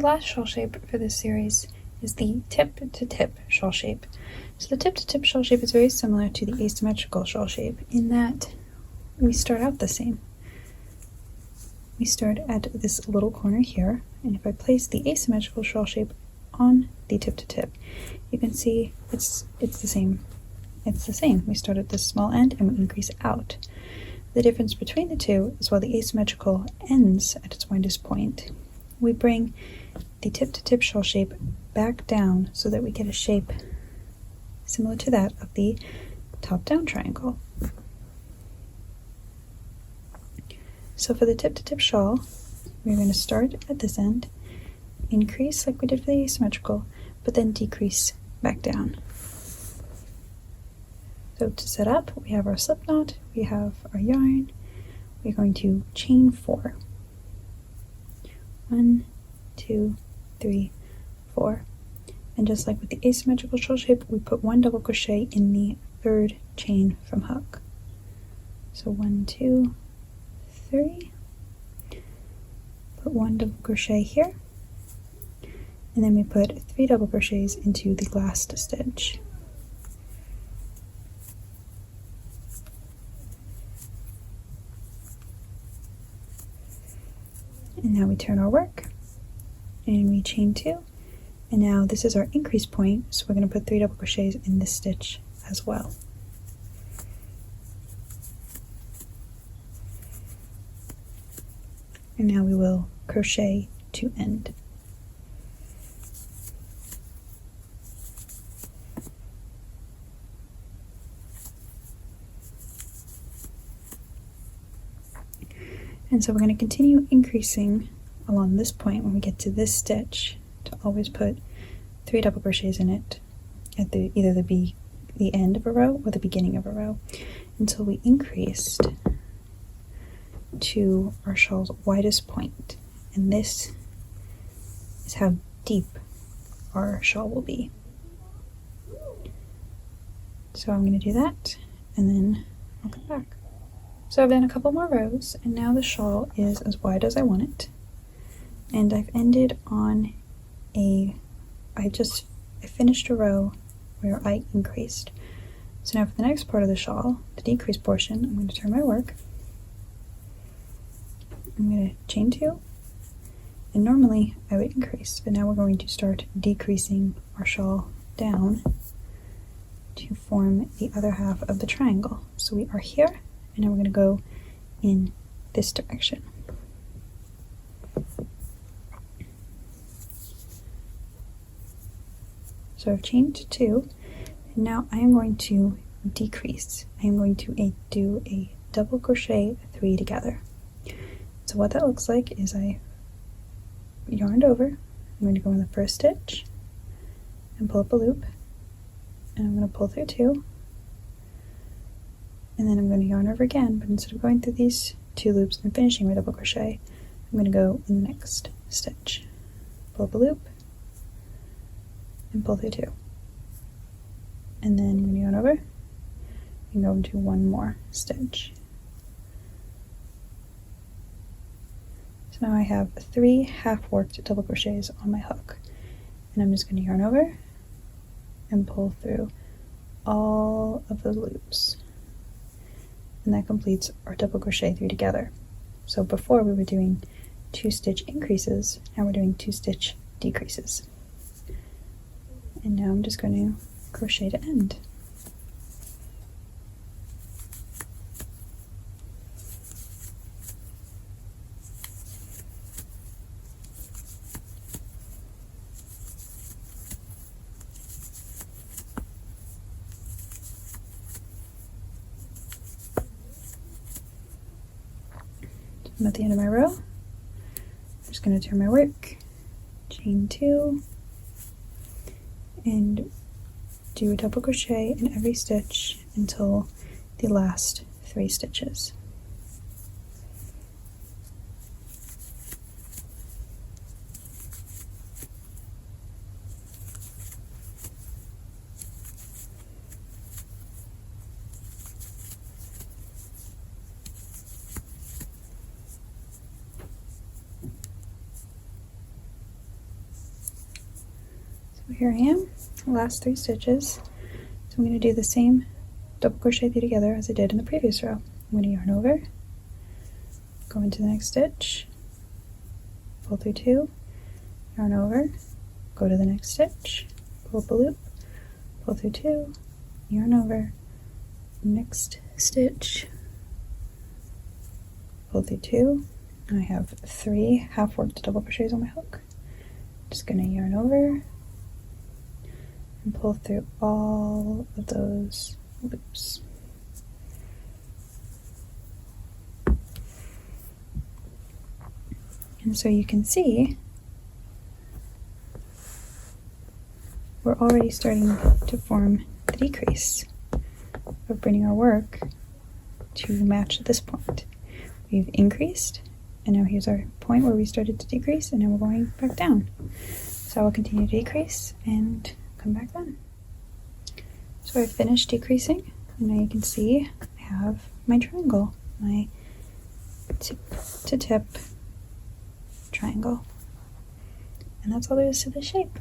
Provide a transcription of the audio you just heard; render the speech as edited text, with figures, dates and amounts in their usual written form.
last shawl shape for this series is the tip to tip shawl shape. So the tip to tip shawl shape is very similar to the asymmetrical shawl shape in that we start out the same. We start at this little corner here, and if I place the asymmetrical shawl shape on the tip to tip, you can see it's the same. It's the same. We start at this small end and we increase out. The difference between the two is while the asymmetrical ends at its widest point, we bring the tip to tip shawl shape back down so that we get a shape similar to that of the top down triangle. So for the tip to tip shawl, we're going to start at this end, increase like we did for the asymmetrical, but then decrease back down. So to set up, we have our slip knot, we have our yarn, we're going to chain 4. 1, 2, 3, 4. And just like with the asymmetrical shawl shape, we put 1 double crochet in the 3rd chain from hook. So 1, 2, 3. Put 1 double crochet here, and then we put 3 double crochets into the last stitch. And now we turn our work and we chain 2, and now this is our increase point, so we're going to put 3 double crochets in this stitch as well. And now we will crochet to end. And so we're going to continue increasing along this point when we get to this stitch to always put 3 double crochets in it at either the end of a row or the beginning of a row until we increased to our shawl's widest point. And this is how deep our shawl will be. So I'm going to do that and then I'll come back. So I've done a couple more rows, and now the shawl is as wide as I want it. And I've ended on I finished a row where I increased. So now for the next part of the shawl, the decrease portion, I'm going to turn my work. I'm going to chain 2, and normally I would increase, but now we're going to start decreasing our shawl down to form the other half of the triangle. So we are here, and now we're going to go in this direction. So I've chained 2, and now I am going to decrease. I am going to do a double crochet 3 together. So what that looks like is I yarned over, I'm going to go in the first stitch and pull up a loop, and I'm going to pull through 2, and then I'm going to yarn over again, but instead of going through these 2 loops and finishing my double crochet, I'm going to go in the next stitch, pull up a loop, and pull through 2, and then I'm going to yarn over and go into one more stitch. So now I have 3 half-worked double crochets on my hook, and I'm just going to yarn over and pull through all of the loops. And that completes our double crochet 3 together. So before we were doing 2 stitch increases, now we're doing 2 stitch decreases. And now I'm just going to crochet to end. I'm at the end of my row. I'm just going to turn my work, chain 2, and do a double crochet in every stitch until the last 3 stitches. So here I am, last 3 stitches. So I'm going to do the same double crochet together as I did in the previous row. I'm going to yarn over, go into the next stitch, pull through 2, yarn over, go to the next stitch, pull up a loop, pull through 2, yarn over, next stitch, pull through 2. I have 3 half worked double crochets on my hook. Just going to yarn over and pull through all of those loops. And so you can see we're already starting to form the decrease of bringing our work to match at this point. We've increased, and now here's our point where we started to decrease, and now we're going back down. So I will continue to decrease and come back down. So I've finished decreasing, and now you can see I have my triangle, my tip to tip triangle. And that's all there is to the shape.